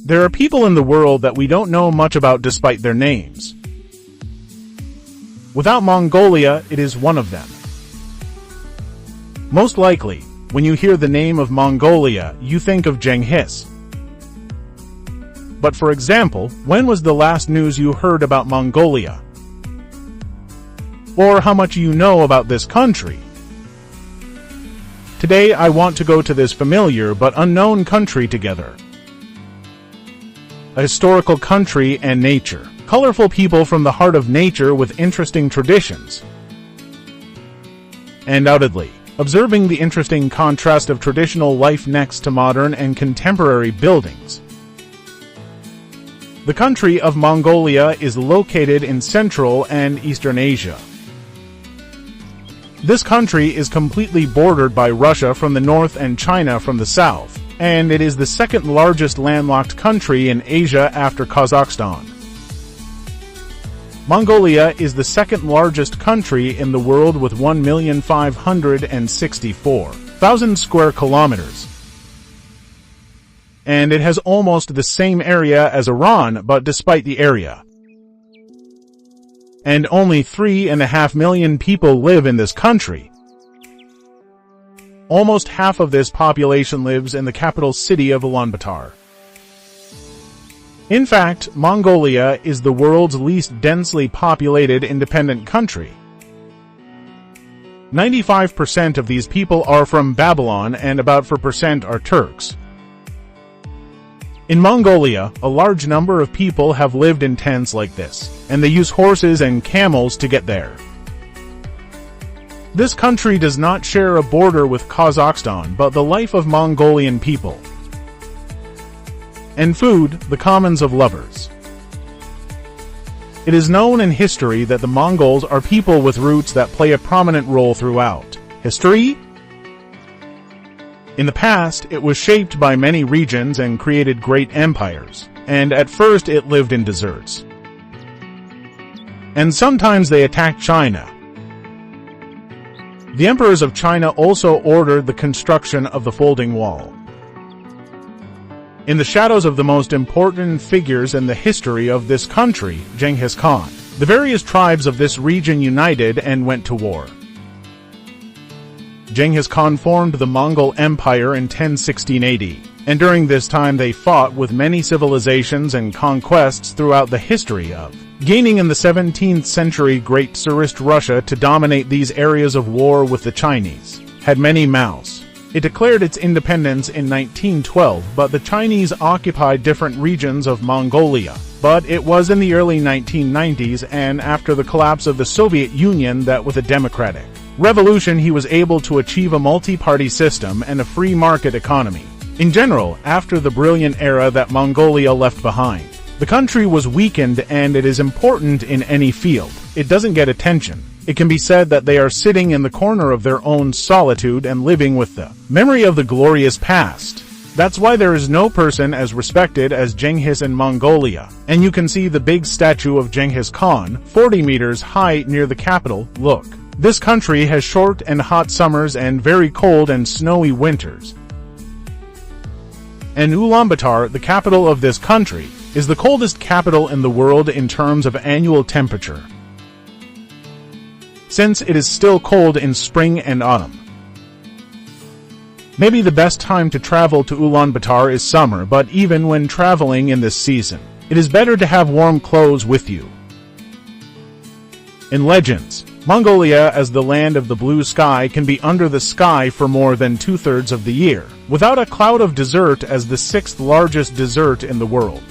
There are people in the world that we don't know much about despite their names. Without Mongolia, it is one of them. Most likely, when you hear the name of Mongolia, you think of Genghis. But for example, when was the last news you heard about Mongolia? Or how much you know about this country? Today I want to go to this familiar but unknown country together. A historical country and nature. Colorful people from the heart of nature with interesting traditions. Undoubtedly, observing the interesting contrast of traditional life next to modern and contemporary buildings. The country of Mongolia is located in Central and Eastern Asia. This country is completely bordered by Russia from the north and China from the south, and it is the second largest landlocked country in Asia after Kazakhstan. Mongolia is the second largest country in the world with 1,564,000 square kilometers. And it has almost the same area as Iran, but despite the area. And only 3.5 million people live in this country. Almost half of this population lives in the capital city of Ulaanbaatar. In fact, Mongolia is the world's least densely populated independent country. 95% of these people are from Babylon and about 4% are Turks. In Mongolia, a large number of people have lived in tents like this, and they use horses and camels to get there. This country does not share a border with Kazakhstan, but the life of Mongolian people. And food, the commons of lovers. It is known in history that the Mongols are people with roots that play a prominent role throughout history. In the past, it was shaped by many regions and created great empires, and at first it lived in deserts. And sometimes they attacked China. The emperors of China also ordered the construction of the folding wall. In the shadows of the most important figures in the history of this country, Genghis Khan, the various tribes of this region united and went to war. Genghis Khan formed the Mongol Empire in 1016 AD, and during this time they fought with many civilizations and conquests throughout the history of, gaining in the 17th century Great Tsarist Russia to dominate these areas of war with the Chinese, had many mouths. It declared its independence in 1912, but the Chinese occupied different regions of Mongolia. But it was in the early 1990s and after the collapse of the Soviet Union that with a democratic revolution he was able to achieve a multi-party system and a free market economy. In general, after the brilliant era that Mongolia left behind, the country was weakened and it is important in any field. It doesn't get attention. It can be said that they are sitting in the corner of their own solitude and living with the memory of the glorious past. That's why there is no person as respected as Genghis in Mongolia, and you can see the big statue of Genghis Khan, 40 meters high near the capital. Look. This country has short and hot summers and very cold and snowy winters. And Ulaanbaatar, the capital of this country, is the coldest capital in the world in terms of annual temperature, since it is still cold in spring and autumn. Maybe the best time to travel to Ulaanbaatar is summer, but even when traveling in this season, it is better to have warm clothes with you. In legends, Mongolia as the land of the blue sky can be under the sky for more than 2/3 of the year, without a cloud of desert as the 6th largest desert in the world.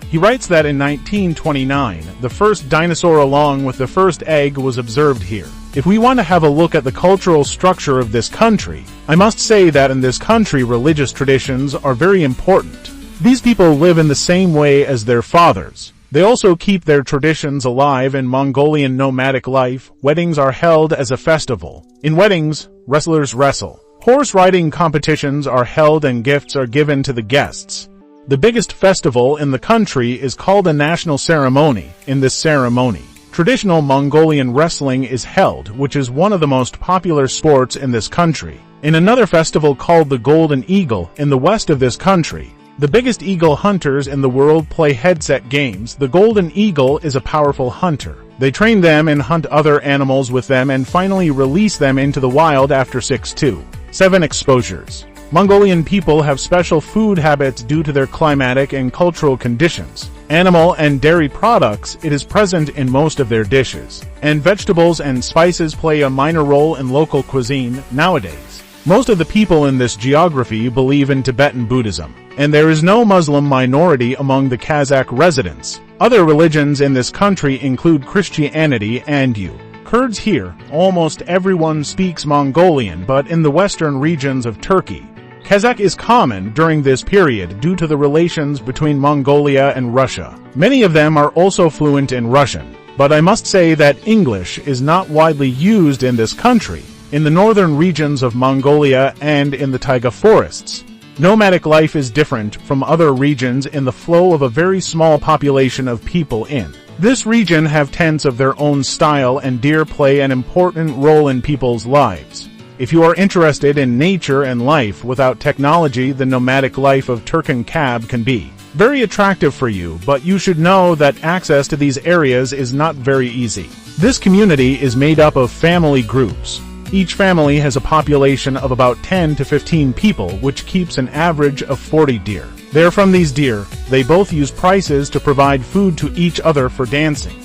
He writes that in 1929, the first dinosaur along with the first egg was observed here. If we want to have a look at the cultural structure of this country, I must say that in this country religious traditions are very important. These people live in the same way as their fathers. They also keep their traditions alive in Mongolian nomadic life. Weddings are held as a festival. In weddings, wrestlers wrestle. Horse riding competitions are held and gifts are given to the guests. The biggest festival in the country is called a national ceremony. In this ceremony, traditional Mongolian wrestling is held, which is one of the most popular sports in this country. In another festival called the Golden Eagle, in the west of this country, The biggest eagle hunters in the world play headset games. The golden eagle is a powerful hunter. They train them and hunt other animals with them and finally release them into the wild after 6 to 7 exposures. Mongolian people have special food habits due to their climatic and cultural conditions. Animal and dairy products, it is present in most of their dishes. And vegetables and spices play a minor role in local cuisine nowadays. Most of the people in this geography believe in Tibetan Buddhism, and there is no Muslim minority among the Kazakh residents. Other religions in this country include Christianity and Kurds here. Almost everyone speaks Mongolian, but in the western regions of Turkey, Kazakh is common during this period due to the relations between Mongolia and Russia. Many of them are also fluent in Russian, but I must say that English is not widely used in this country, in the northern regions of Mongolia and in the taiga forests. Nomadic life is different from other regions in the flow of a very small population of people in this region have tents of their own style, and deer play an important role in people's lives. If you are interested in nature and life without technology, the nomadic life of Turkic Khab can be very attractive for you, but you should know that access to these areas is not very easy. This community is made up of family groups. Each family has a population of about 10 to 15 people, which keeps an average of 40 deer. There from these deer, they both use prices to provide food to each other for dancing.